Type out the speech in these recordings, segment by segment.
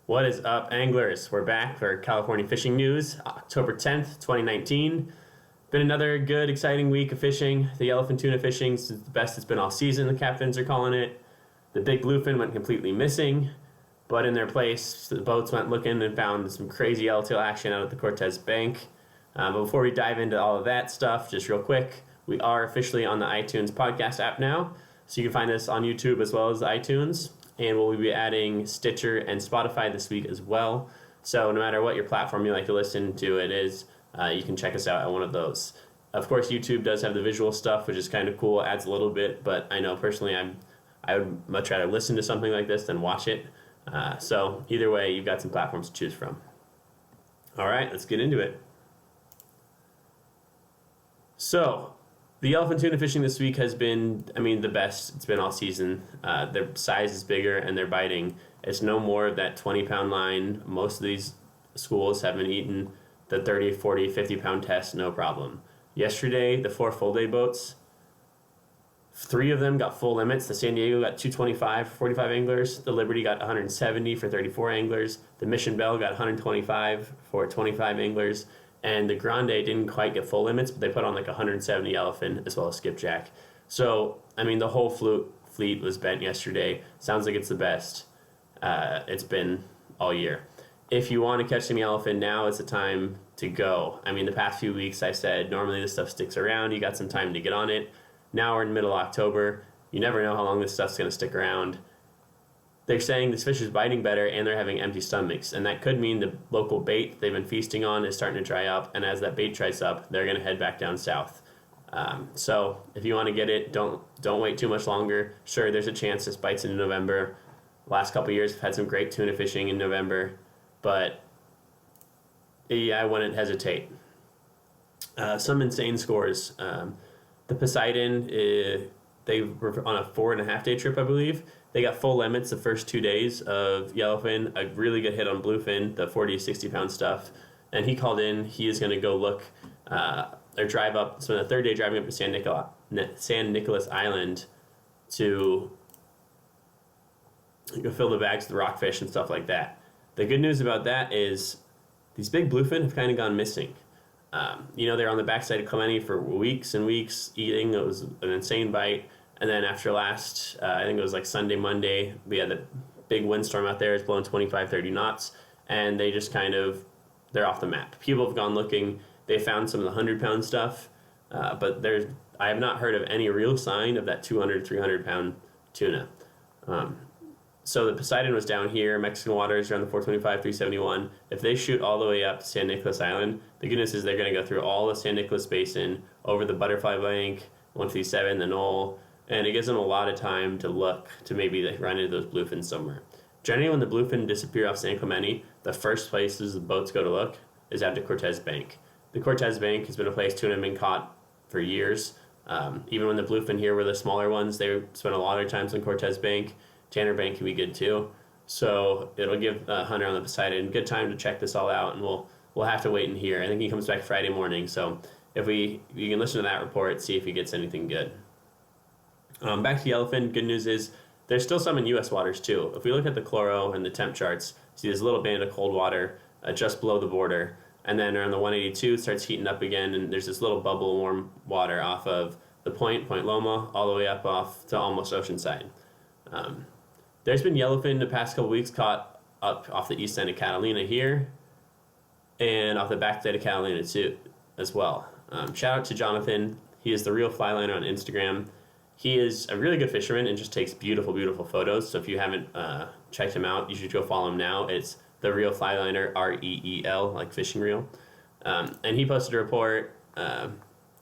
What is up, anglers? We're back for California fishing news, October 10th, 2019. Been another good, exciting week of fishing. The yellowfin tuna fishing is the best it's been all season, the captains are calling it. The big bluefin went completely missing, but in their place, the boats went looking and found some crazy yellowtail action out at the Cortez Bank. But before we dive into all of that stuff, just real quick, we are officially on the iTunes podcast app now, so you can find us on YouTube as well as iTunes. And we'll be adding Stitcher and Spotify this week as well. So no matter what your platform you like to listen to it is, you can check us out at one of those. Of course, YouTube does have the visual stuff, which is kind of cool. It adds a little bit, but I know personally I would much rather listen to something like this than watch it. So either way, you've got some platforms to choose from. All right, let's get into it. So the yellowfin tuna fishing this week has been, the best it's been all season. Their size is bigger and they're biting. It's no more of that 20-pound line. Most of these schools have been eating the 30, 40, 50-pound test, no problem. Yesterday, the 4 full-day boats, 3 of them got full limits. The San Diego got 225 for 45 anglers. The Liberty got 170 for 34 anglers. The Mission Belle got 125 for 25 anglers. And the Grande didn't quite get full limits, but they put on like 170 yellowfin as well as skipjack. So, the whole fleet was bent yesterday. Sounds like it's the best it's been all year. If you want to catch some yellowfin, now is the time to go. The past few weeks I said normally this stuff sticks around. You got some time to get on it. Now we're in middle October. You never know how long this stuff's going to stick around. They're saying this fish is biting better and they're having empty stomachs, and that could mean the local bait they've been feasting on is starting to dry up, and as that bait dries up, they're going to head back down south. So if you want to get it, don't wait too much longer. Sure, there's a chance this bites in November. Last couple of years have had some great tuna fishing in November, but yeah, I wouldn't hesitate. Some insane scores. The Poseidon, they were on a 4.5-day trip, I believe. They got full limits the first 2 days of yellowfin, a really good hit on bluefin, the 40, 60-pound stuff. And he called in. He is going to go look or drive up, spend the 3rd day driving up to San Nicolas Island to go fill the bags with the rockfish and stuff like that. The good news about that is these big bluefin have kind of gone missing. They're on the backside of Clemente for weeks and weeks eating. It was an insane bite. And then after last, I think it was like Sunday, Monday, we had the big windstorm out there. It's blowing 25, 30 knots. And they just they're off the map. People have gone looking. They found some of the 100-pound stuff. But I have not heard of any real sign of that 200, 300-pound tuna. So the Poseidon was down here. Mexican waters around the 425, 371. If they shoot all the way up to San Nicolas Island, the good news is they're going to go through all the San Nicolas Basin, over the Butterfly Bank, 137, the Knoll, and it gives them a lot of time to look to maybe run into those bluefin somewhere. Generally, when the bluefin disappear off San Clemente, the first places the boats go to look is out to Cortez Bank. The Cortez Bank has been a place tuna have been caught for years. Even when the bluefin here were the smaller ones, they spent a lot of times on Cortez Bank. Tanner Bank can be good too. So it'll give a hunter on the Poseidon good time to check this all out, and we'll have to wait in here. I think he comes back Friday morning, so you can listen to that report, see if he gets anything good. Back to yellowfin, good news is there's still some in U.S. waters too. If we look at the chloro and the temp charts, see this little band of cold water just below the border, and then around the 182 it starts heating up again, and there's this little bubble of warm water off of the Point Loma, all the way up off to almost Oceanside. There's been yellowfin the past couple weeks caught up off the east end of Catalina here, and off the back side of Catalina too, as well. Shout out to Jonathan. He is the Real Flyliner on Instagram. He is a really good fisherman and just takes beautiful, beautiful photos. So if you haven't checked him out, you should go follow him now. It's the Real Flyliner, REEL, like fishing reel. And he posted a report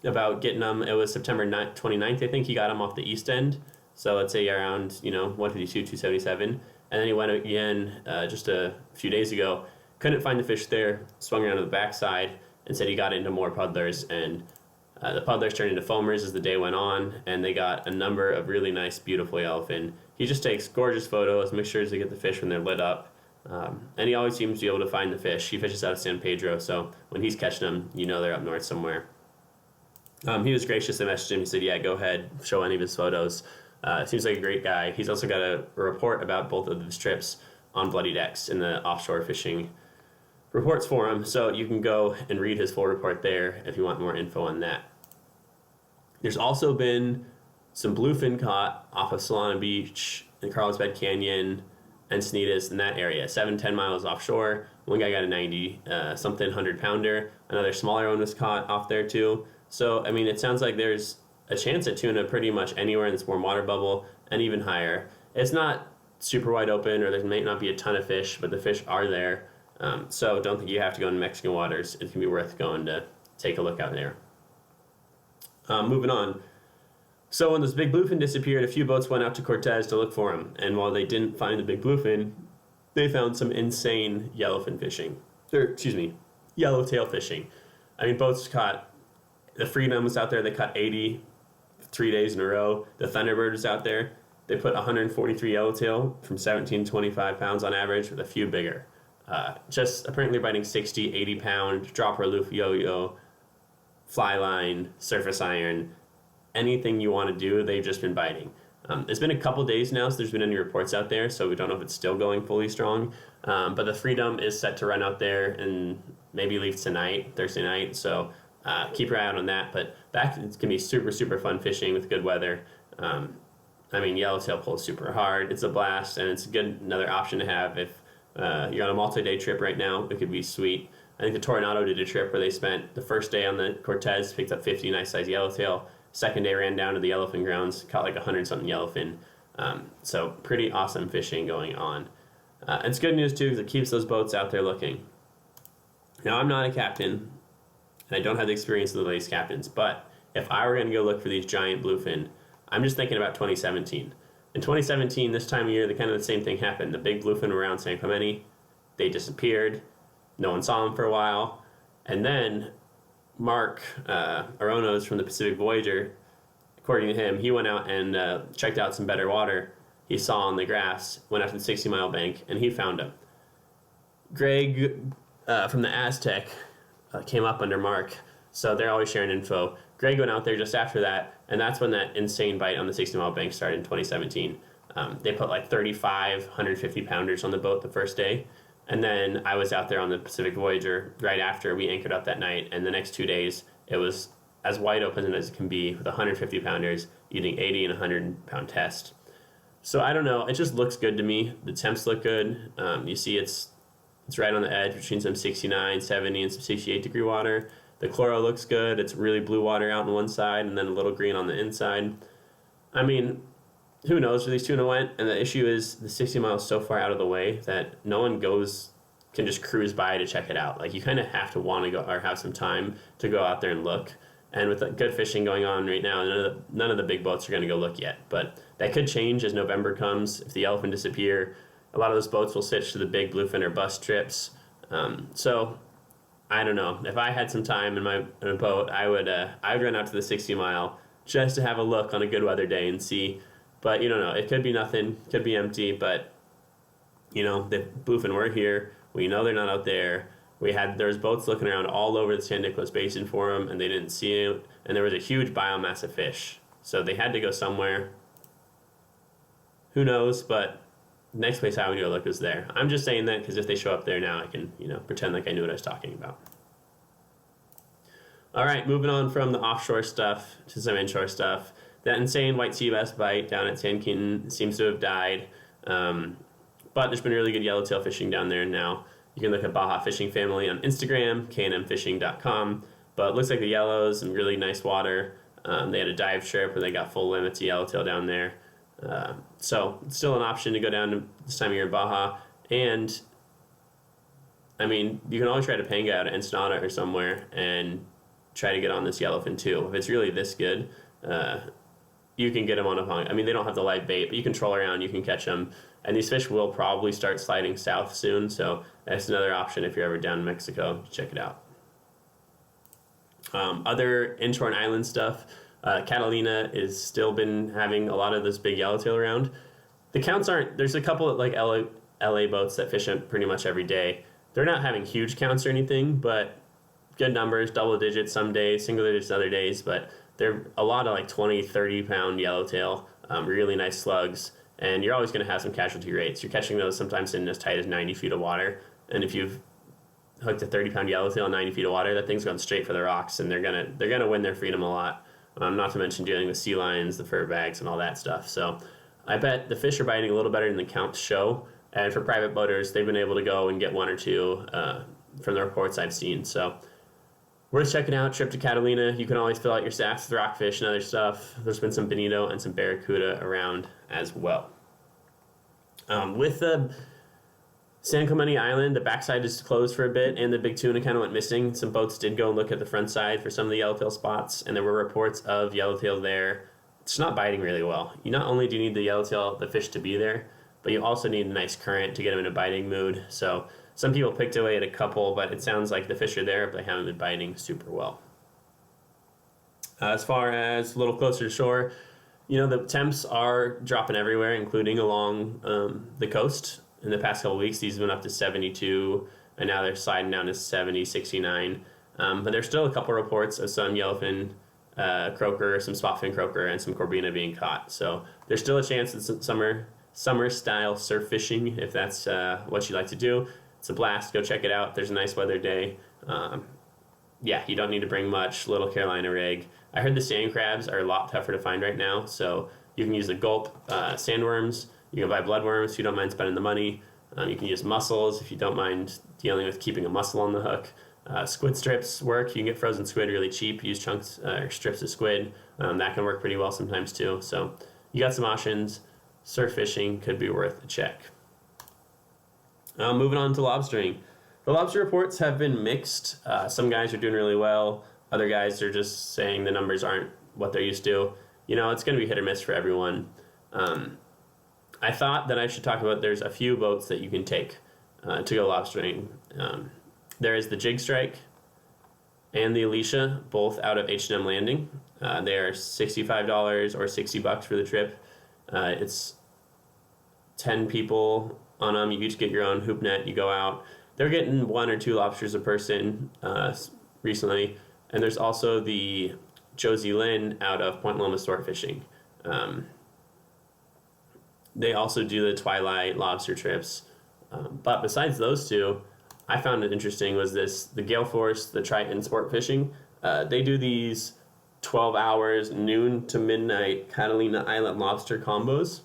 about getting them. It was September 29th, I think. He got them off the east end. So let's say around 152, 277. And then he went again just a few days ago. Couldn't find the fish there. Swung around to the backside and said he got into more puddlers, and the puddlers turned into foamers as the day went on, and they got a number of really nice, beautiful yellowfin. He just takes gorgeous photos, makes sure to get the fish when they're lit up, and he always seems to be able to find the fish. He fishes out of San Pedro, so when he's catching them, they're up north somewhere. He was gracious. I messaged him. He said, yeah, go ahead, show any of his photos. Seems like a great guy. He's also got a report about both of his trips on Bloody Decks in the offshore fishing reports forum. So you can go and read his full report there if you want more info on that. There's also been some bluefin caught off of Solana Beach in Carlsbad Canyon, Encinitas in that area, 7-10 miles offshore. One guy got a 90 something 100-pounder. Another smaller one was caught off there too. So, I mean, it sounds like there's a chance at tuna pretty much anywhere in this warm water bubble and even higher. It's not super wide open, or there might not be a ton of fish, but the fish are there. So don't think you have to go in Mexican waters. It can be worth going to take a look out there. Moving on. So when this big bluefin disappeared, a few boats went out to Cortez to look for him. And while they didn't find the big bluefin, they found some insane yellowfin fishing. Yellowtail fishing. I mean, boats caught, the Freedom was out there, they caught 80 3 days in a row. The Thunderbird was out there. They put 143 yellowtail from 17 to 25 pounds on average, with a few bigger. Just apparently biting 60, 80 pound, dropper loop yo-yo, fly line, surface iron, anything you want to do, they've just been biting. It's been a couple days now since there's been any reports out there, so we don't know if it's still going fully strong. But the Freedom is set to run out there and maybe leave tonight, Thursday night, so keep your eye out on that. But that can be super, super fun fishing with good weather. I mean, yellowtail pulls super hard. It's a blast, and it's another option to have if you're on a multi-day trip right now. It could be sweet. I think the Toronado did a trip where they spent the first day on the Cortez, picked up 50 nice-sized yellowtail. Second day ran down to the yellowfin grounds, caught like 100-something yellowfin. So pretty awesome fishing going on. It's good news, too, because it keeps those boats out there looking. Now, I'm not a captain, and I don't have the experience of the latest captains, but if I were going to go look for these giant bluefin, I'm just thinking about 2017. In 2017, this time of year, the same thing happened. The big bluefin were around San Clemente. They disappeared. No one saw them for a while. And then Mark Aronos from the Pacific Voyager, according to him, he went out and checked out some better water he saw on the graphs, went out to the 60-mile bank, and he found them. Greg from the Aztec came up under Mark, so they're always sharing info. Greg went out there just after that, and that's when that insane bite on the 60-mile bank started in 2017. They put like 35 150-pounders on the boat the first day, and then I was out there on the Pacific Voyager right after we anchored up that night, and the next 2 days it was as wide open as it can be with 150-pounders eating 80 and 100-pound test. So I don't know, it just looks good to me. The temps look good. You see it's right on the edge between some 69, 70, and some 68-degree water. The chloro looks good. It's really blue water out on one side and then a little green on the inside. I mean, who knows where these tuna went? And the issue is the 60 miles is so far out of the way that no one can just cruise by to check it out. Like, you kind of have to want to go or have some time to go out there and look. And with the good fishing going on right now, none of the big boats are going to go look yet. But that could change as November comes. If the yellowfin disappear, a lot of those boats will switch to the big bluefin or bust trips. So I don't know. If I had some time in a boat, I would run out to the 60-mile just to have a look on a good weather day and see. But you don't know. It could be nothing. Could be empty. But you know, the bluefin were here. We know they're not out there. There was boats looking around all over the San Nicolas Basin for them, and they didn't see it. And there was a huge biomass of fish, so they had to go somewhere. Who knows? But next place I would go look is there. I'm just saying that because if they show up there now, I can pretend like I knew what I was talking about. All right, moving on from the offshore stuff to some inshore stuff. That insane white sea bass bite down at San Quintin seems to have died, but there's been really good yellowtail fishing down there now. You can look at Baja Fishing Family on Instagram, knmfishing.com. But it looks like the yellows, some really nice water. They had a dive trip where they got full limits of yellowtail down there. So it's still an option to go down to this time of year in Baja. And, I mean, you can always try to panga out of Ensenada or somewhere and try to get on this yellowfin too. If it's really this good, you can get them on a panga. I mean, they don't have the live bait, but you can troll around, you can catch them. And these fish will probably start sliding south soon, so that's another option if you're ever down in Mexico. Check it out. Other inshore and island stuff, Catalina is still been having a lot of this big yellowtail around. The counts aren't, there's a couple of like LA boats that fish it pretty much every day. They're not having huge counts or anything, but good numbers, double digits some days, single digits other days, but they're a lot of like 20, 30 pound yellowtail, really nice slugs. and you're always going to have some casualty rates. You're catching those sometimes in as tight as 90 feet of water, and if you've hooked a 30-pound yellowtail in 90 feet of water, that thing's going straight for the rocks, and they're gonna win their freedom a lot. Not to mention dealing with sea lions, the fur bags, and all that stuff. So I bet the fish are biting a little better than the counts show. And for private boaters, they've been able to go and get one or two from the reports I've seen. So worth checking out. Trip to Catalina. You can always fill out your sacks with rockfish and other stuff. There's been some bonito and some barracuda around as well. With the San Clemente Island, the backside is closed for a bit, and the big tuna kind of went missing. Some boats did go and look at the front side for some of the yellowtail spots, and there were reports of yellowtail there. It's not biting really well. You not only do you need the yellowtail, the fish, to be there, but you also need a nice current to get them in a biting mood. So some people picked away at a couple, but it sounds like the fish are there, but they haven't been biting super well. As far as a little closer to shore, the temps are dropping everywhere, including along the coast. In the past couple of weeks, these went up to 72, and now they're sliding down to 70, 69. But there's still a couple reports of some yellowfin croaker, some spotfin croaker, and some corbina being caught. So there's still a chance at summer-style surf fishing, if that's what you like to do. It's a blast. Go check it out. There's a nice weather day. You don't need to bring much. Little Carolina rig. I heard the sand crabs are a lot tougher to find right now, so you can use the gulp sandworms. You can buy bloodworms if you don't mind spending the money. You can use mussels if you don't mind dealing with keeping a mussel on the hook. Squid strips work. You can get frozen squid really cheap. Use chunks or strips of squid. That can work pretty well sometimes too. So you got some options. Surf fishing could be worth a check. Moving on to lobstering. The lobster reports have been mixed. Some guys are doing really well. Other guys are just saying the numbers aren't what they're used to. It's going to be hit or miss for everyone. I thought that I should talk about there's a few boats that you can take to go lobstering. There is the Jig Strike and the Alicia, both out of H&M Landing. They are $65 or $60 for the trip. It's 10 people on them. You each get your own hoop net. You go out. They're getting 1 or 2 lobsters a person recently. And there's also the Josie Lynn out of Point Loma Sport Fishing. They also do the Twilight lobster trips. But besides those two, I found it interesting was the Gale Force, the Triton Sport Fishing. They do these 12 hours, noon to midnight Catalina Island lobster combos.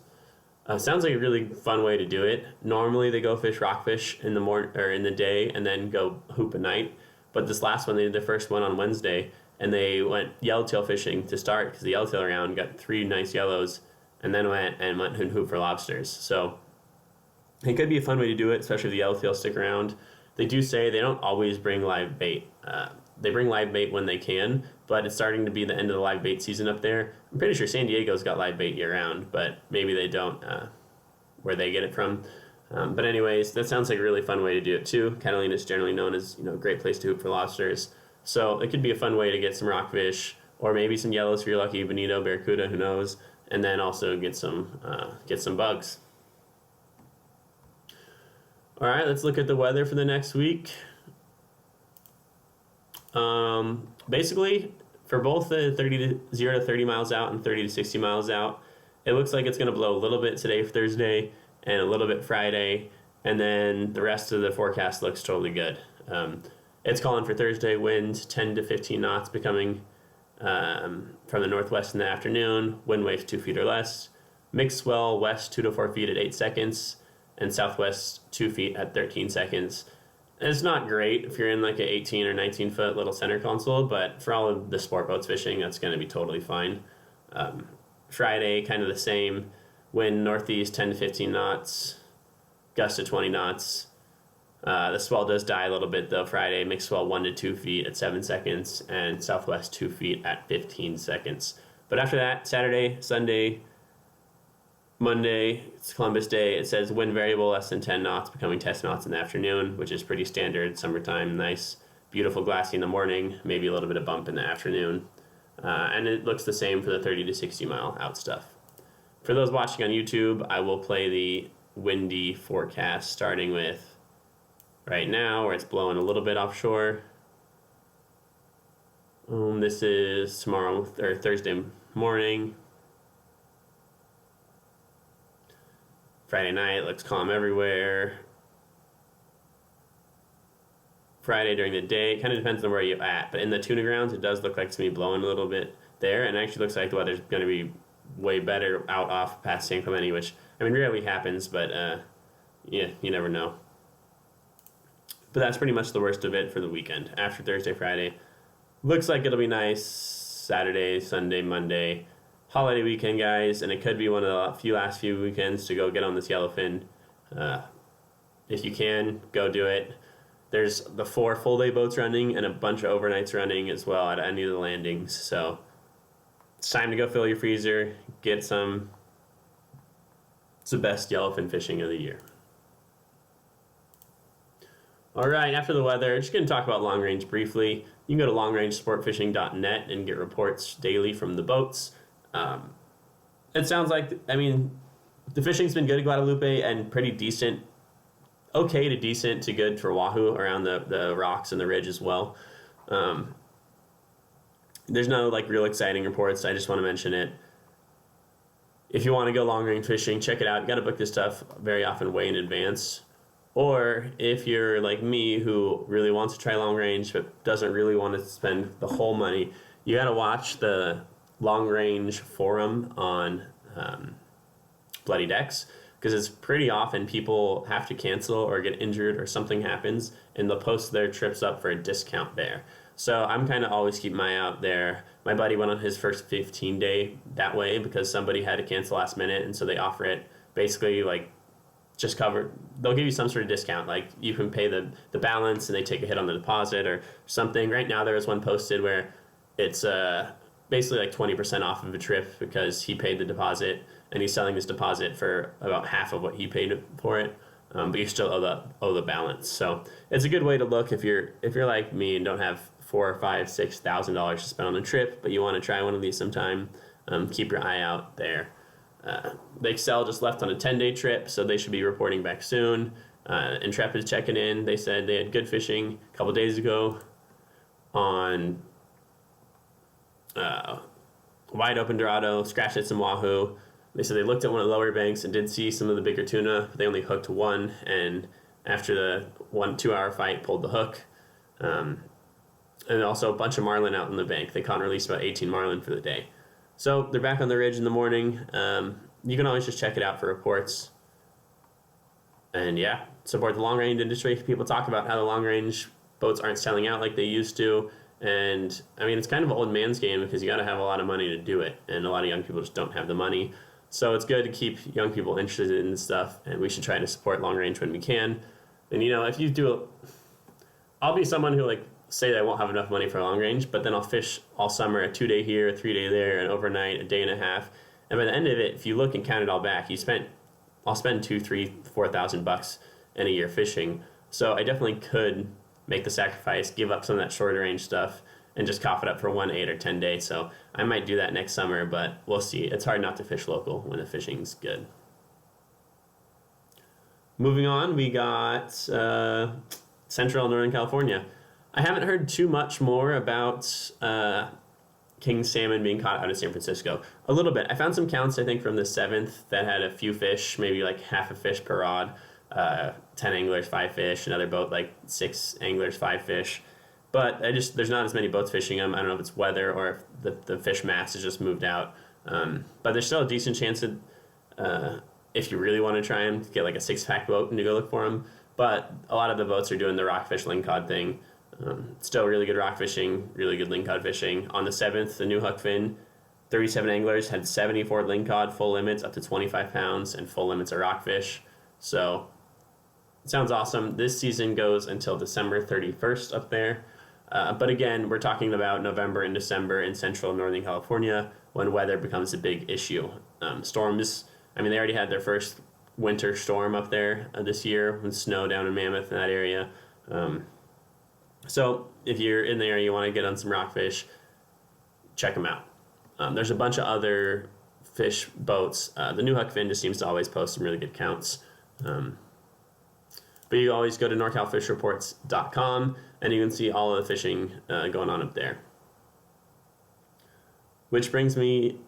Sounds like a really fun way to do it. Normally they go fish rockfish in the in the day and then go hoop at night. But this last one, they did the first one on Wednesday, and they went yellowtail fishing to start because the yellowtail round got 3 nice yellows, and then went and hoop for lobsters. So it could be a fun way to do it, especially if the yellowtail stick around. They do say they don't always bring live bait. They bring live bait when they can, but it's starting to be the end of the live bait season up there. I'm pretty sure San Diego's got live bait year-round, but maybe they don't where they get it from. But anyways, that sounds like a really fun way to do it too. Catalina is generally known as a great place to hoop for lobsters. So it could be a fun way to get some rockfish, or maybe some yellows if you're lucky, bonito, barracuda, who knows, and then also get some bugs. All right, let's look at the weather for the next week. Basically, for both the 0 to 30 miles out and 30 to 60 miles out, it looks like it's going to blow a little bit today for Thursday and a little bit Friday, and then the rest of the forecast looks totally good. It's calling for Thursday winds 10 to 15 knots becoming from the northwest in the afternoon, wind waves 2 feet or less, mixed swell west 2 to 4 feet at 8 seconds, and southwest 2 feet at 13 seconds. And it's not great if you're in like an 18 or 19 foot little center console, but for all of the sport boats fishing, that's going to be totally fine. Friday, kind of the same. Wind northeast 10 to 15 knots, gust to 20 knots. The swell does die a little bit though Friday, mixed swell 1 to 2 feet at 7 seconds, and southwest 2 feet at 15 seconds. But after that, Saturday, Sunday, Monday, it's Columbus Day, it says wind variable less than 10 knots, becoming 10 knots in the afternoon, which is pretty standard, summertime, nice, beautiful glassy in the morning, maybe a little bit of bump in the afternoon. And it looks the same for the 30 to 60 mile out stuff. For those watching on YouTube, I will play the windy forecast starting with right now, where it's blowing a little bit offshore. This is tomorrow or Thursday morning. Friday night looks calm everywhere. Friday during the day, it kind of depends on where you're at. But in the tuna grounds, it does look like it's going to be blowing a little bit there. And it actually looks like the weather's going to be way better out off past San Clemente, which, I mean, rarely happens, but yeah, you never know. But that's pretty much the worst of it for the weekend. After Thursday, Friday, looks like it'll be nice Saturday, Sunday, Monday. Holiday weekend, guys, and it could be one of the last few weekends to go get on this yellowfin. If you can, go do it. There's the 4 full-day boats running and a bunch of overnights running as well at any of the landings. So it's time to go fill your freezer, get some. It's the best yellowfin fishing of the year. All right, after the weather, just going to talk about long range briefly. You can go to longrangesportfishing.net and get reports daily from the boats. It sounds like, I mean, the fishing's been good at Guadalupe and pretty decent, okay to decent to good for wahoo around the rocks and the ridge as well. There's no like real exciting reports. I just want to mention it. If you want to go long range fishing, check it out. You got to book this stuff very often way in advance. Or if you're like me who really wants to try long range but doesn't really want to spend the whole money, you got to watch the long range forum on Bloody Decks, because it's pretty often people have to cancel or get injured or something happens and they'll post their trips up for a discount there. So I'm kind of always keeping my eye out there. My buddy went on his first 15-day that way because somebody had to cancel last minute, and so they offer it basically like just cover. They'll give you some sort of discount, like you can pay the balance and they take a hit on the deposit or something. Right now there was one posted where it's basically like 20% off of a trip because he paid the deposit and he's selling this deposit for about half of what he paid for it, but you still owe the balance. So it's a good way to look if you're like me and don't have $4,000, $5,000, $6,000 to spend on a trip, but you want to try one of these sometime. Keep your eye out there. The Excel just left on a 10-day trip, so they should be reporting back soon. Intrepid's checking in. They said they had good fishing a couple days ago on wide open Dorado, scratched at some wahoo. They said they looked at one of the lower banks and did see some of the bigger tuna, but they only hooked one, and after the 1-2 hour fight, pulled the hook. And also a bunch of marlin out in the bank. They caught and released about 18 marlin for the day. So they're back on the ridge in the morning. You can always just check it out for reports. And yeah, support the long range industry. People talk about how the long range boats aren't selling out like they used to. And I mean, it's kind of an old man's game because you got to have a lot of money to do it. And a lot of young people just don't have the money. So it's good to keep young people interested in this stuff. And we should try to support long range when we can. And you know, if you do I'll be someone who like say that I won't have enough money for long range, but then I'll fish all summer, a 2-day here, a 3-day there, an overnight, a day and a half. And by the end of it, if you look and count it all back, I'll spend $2,000, $3,000, $4,000 in a year fishing. So I definitely could make the sacrifice, give up some of that shorter range stuff, and just cough it up for 1, 8, or 10 days. So I might do that next summer, but we'll see. It's hard not to fish local when the fishing's good. Moving on, we got Central and Northern California. I haven't heard too much more about king salmon being caught out of San Francisco. A little bit. I found some counts, I think, from the 7th that had a few fish, maybe like half a fish per rod. 10 anglers, 5 fish. Another boat, like 6 anglers, 5 fish. But there's not as many boats fishing them. I don't know if it's weather or if the fish mass has just moved out. But there's still a decent chance that if you really want to try them, get like a 6-pack boat and to go look for them. But a lot of the boats are doing the rockfish lingcod thing. Still really good rock fishing, really good lingcod fishing. On the 7th, the new hook fin, 37 anglers had 74 lingcod, full limits up to 25 pounds, and full limits of rockfish. So it sounds awesome. This season goes until December 31st up there. But again, we're talking about November and December in Central and Northern California when weather becomes a big issue. Storms, I mean, they already had their first winter storm up there this year with snow down in Mammoth in that area. So if you're in the area, you want to get on some rockfish, check them out. There's a bunch of other fish boats. The new hook fin just seems to always post some really good counts. But you always go to norcalfishreports.com and you can see all of the fishing going on up there. Which brings me,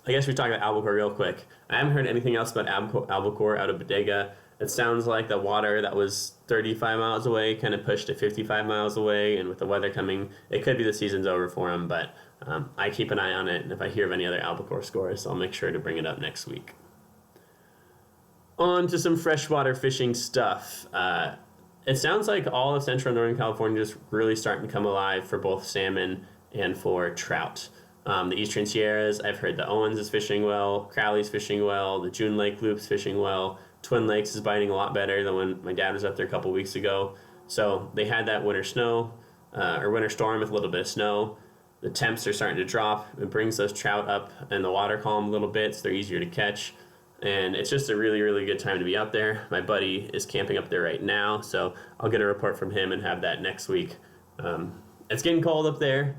I guess we talk about albacore real quick. I haven't heard anything else about albacore out of Bodega. It sounds like the water that was 35 miles away kind of pushed to 55 miles away, and with the weather coming, it could be the season's over for them, but I keep an eye on it, and if I hear of any other albacore scores, I'll make sure to bring it up next week. On to some freshwater fishing stuff. It sounds like all of central and northern California is really starting to come alive for both salmon and for trout. The Eastern Sierras, I've heard the Owens is fishing well, Crowley's fishing well, the June Lake Loop's fishing well, Twin Lakes is biting a lot better than when my dad was up there a couple weeks ago. So they had that winter snow, or winter storm with a little bit of snow. The temps are starting to drop. It brings those trout up and the water column a little bit, so they're easier to catch. And it's just a really, really good time to be out there. My buddy is camping up there right now, so I'll get a report from him and have that next week. It's getting cold up there,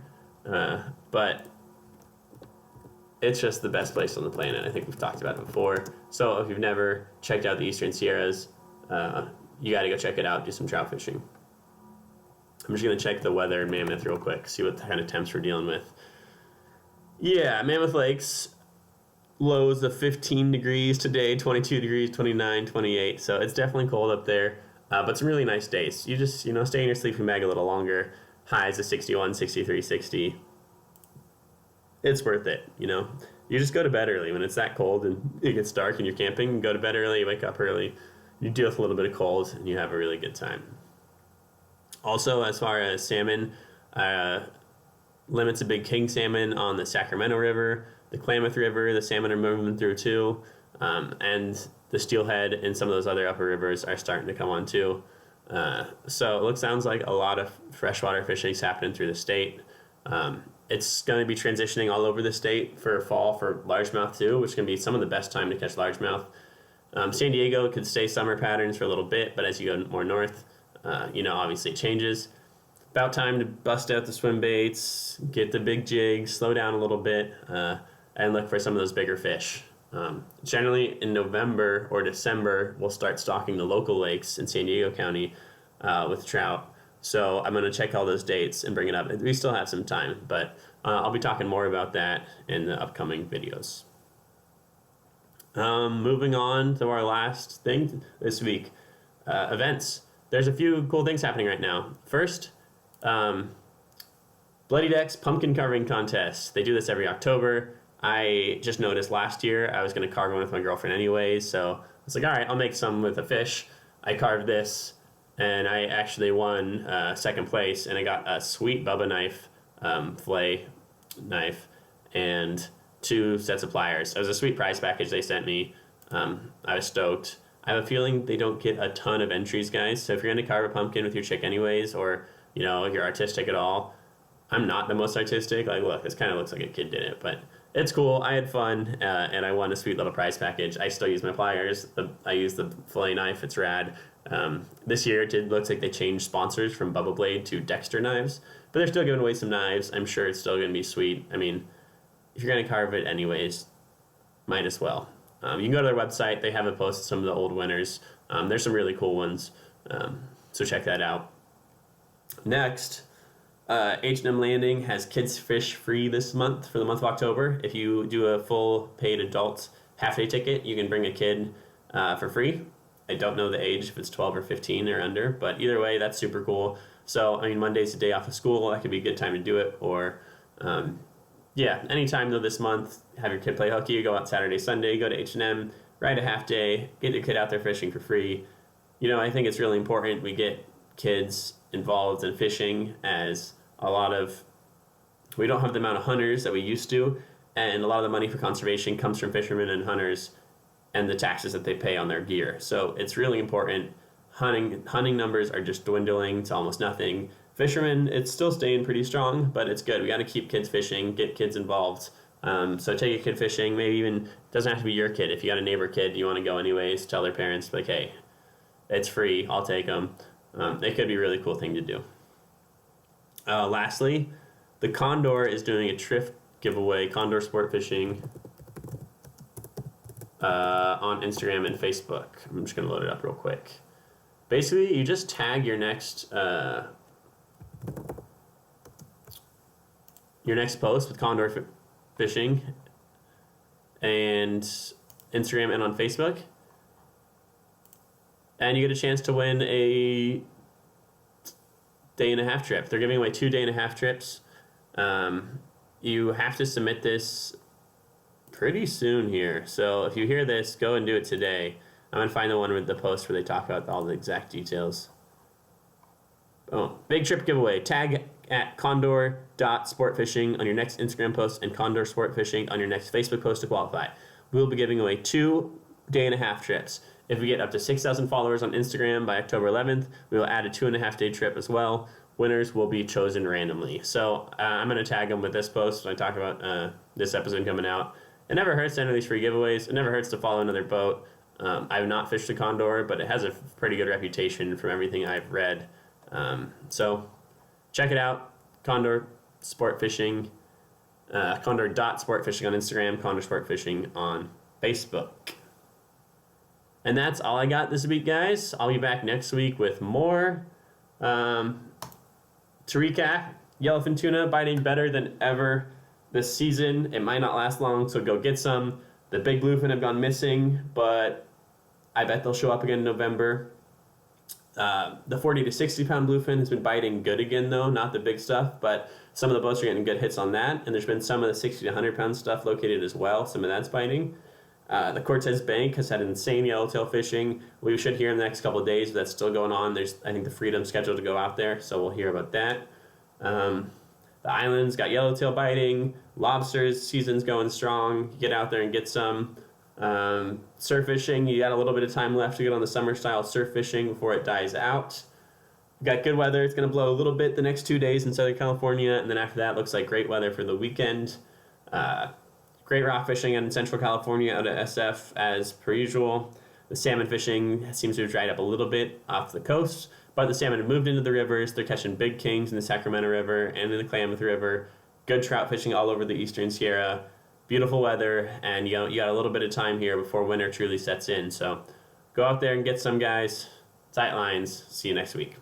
but it's just the best place on the planet. I think we've talked about it before. So if you've never checked out the Eastern Sierras, you got to go check it out, do some trout fishing. I'm just going to check the weather in Mammoth real quick, see what kind of temps we're dealing with. Yeah, Mammoth Lakes, lows of 15 degrees today, 22 degrees, 29, 28. So it's definitely cold up there, but some really nice days. You just, stay in your sleeping bag a little longer. Highs of 61, 63, 60. It's worth it, You just go to bed early when it's that cold and it gets dark and you're camping. You go to bed early, you wake up early, you deal with a little bit of cold, and you have a really good time. Also, as far as salmon, limits of big king salmon on the Sacramento River, the Klamath River, the salmon are moving through too, and the steelhead and some of those other upper rivers are starting to come on too. So it sounds like a lot of freshwater fishing is happening through the state. It's going to be transitioning all over the state for fall for largemouth too, which can be some of the best time to catch largemouth. San Diego could stay summer patterns for a little bit, but as you go more north, obviously it changes. About time to bust out the swim baits, get the big jigs, slow down a little bit, and look for some of those bigger fish. Generally in November or December, we'll start stocking the local lakes in San Diego County with trout. So I'm going to check all those dates and bring it up. We still have some time, but I'll be talking more about that in the upcoming videos. Moving on to our last thing this week, events. There's a few cool things happening right now. First, Bloody Deck's pumpkin carving contest. They do this every October. I just noticed last year I was going to carve one with my girlfriend anyways, so I was like, all right, I'll make some with a fish. I carved this, and I actually won second place, and I got a sweet Bubba knife, fillet knife, and 2 sets of pliers. It was a sweet prize package they sent me. I was stoked. I have a feeling they don't get a ton of entries, guys, so if you're going to carve a pumpkin with your chick anyways, or, if you're artistic at all, I'm not the most artistic. Like, look, this kind of looks like a kid did it, but it's cool. I had fun, and I won a sweet little prize package. I still use my pliers. I use the fillet knife. It's rad. This year, it looks like they changed sponsors from Bubba Blade to Dexter knives, but they're still giving away some knives. I'm sure it's still going to be sweet. I mean, if you're going to carve it anyways, might as well. You can go to their website. They have it posted some of the old winners. There's some really cool ones, so check that out. Next, H&M Landing has Kids Fish free this month for the month of October. If you do a full paid adult half-day ticket, you can bring a kid for free. I don't know the age, if it's 12 or 15 or under, but either way, that's super cool. So, Monday's a day off of school. That could be a good time to do it. Or, anytime though this month, have your kid play hooky, go out Saturday, Sunday, go to H&M, ride a half day, get your kid out there fishing for free. I think it's really important we get kids involved in fishing, as we don't have the amount of hunters that we used to, and a lot of the money for conservation comes from fishermen and hunters and the taxes that they pay on their gear. So it's really important. Hunting numbers are just dwindling to almost nothing. Fishermen, it's still staying pretty strong, but it's good. We got to keep kids fishing, get kids involved. So take a kid fishing, maybe even, doesn't have to be your kid. If you got a neighbor kid, you want to go anyways, tell their parents, like, hey, it's free, I'll take them. It could be a really cool thing to do. Lastly, the Condor is doing a Trift giveaway, Condor Sport Fishing, on Instagram and Facebook. I'm just going to load it up real quick. Basically, you just tag your next post with Condor Fishing, and Instagram and on Facebook. And you get a chance to win a day-and-a-half trip. They're giving away 2 day-and-a-half trips. You have to submit this pretty soon here. So if you hear this, go and do it today. I'm going to find the one with the post where they talk about all the exact details. Oh, big trip giveaway. Tag at condor.sportfishing on your next Instagram post and Condor Sport Fishing on your next Facebook post to qualify. We will be giving away 2 day-and-a-half trips. If we get up to 6,000 followers on Instagram by October 11th, we will add a 2.5-day trip as well. Winners will be chosen randomly. So I'm going to tag them with this post when I talk about this episode coming out. It never hurts to enter these free giveaways. It never hurts to follow another boat. I have not fished a condor, but it has a pretty good reputation from everything I've read. So check it out. Condor Sport Fishing, condor.sportfishing on Instagram, Condor Sport Fishing on Facebook. And that's all I got this week, guys. I'll be back next week with more. To recap, yellowfin tuna biting better than ever this season. It might not last long, so go get some. The big bluefin have gone missing, but I bet they'll show up again in November. The 40 to 60 pound bluefin has been biting good again, though, not the big stuff, but some of the boats are getting good hits on that, and there's been some of the 60 to 100 pound stuff located as well. Some of that's biting. The Cortez Bank has had insane yellowtail fishing. We should hear in the next couple of days, but that's still going on. There's, I think, the Freedom scheduled to go out there, so we'll hear about that. The islands got yellowtail biting. Lobsters season's going strong. Get out there and get some. Surf fishing, you got a little bit of time left to get on the summer style surf fishing before it dies out. We got good weather. It's going to blow a little bit the next 2 days in Southern California, and then after that looks like great weather for the weekend. Great rock fishing in Central California out of SF as per usual. The salmon fishing seems to have dried up a little bit off the coast, but the salmon have moved into the rivers. They're catching big kings in the Sacramento River and in the Klamath River. Good trout fishing all over the Eastern Sierra. Beautiful weather, and you got a little bit of time here before winter truly sets in. So go out there and get some, guys. Tight lines. See you next week.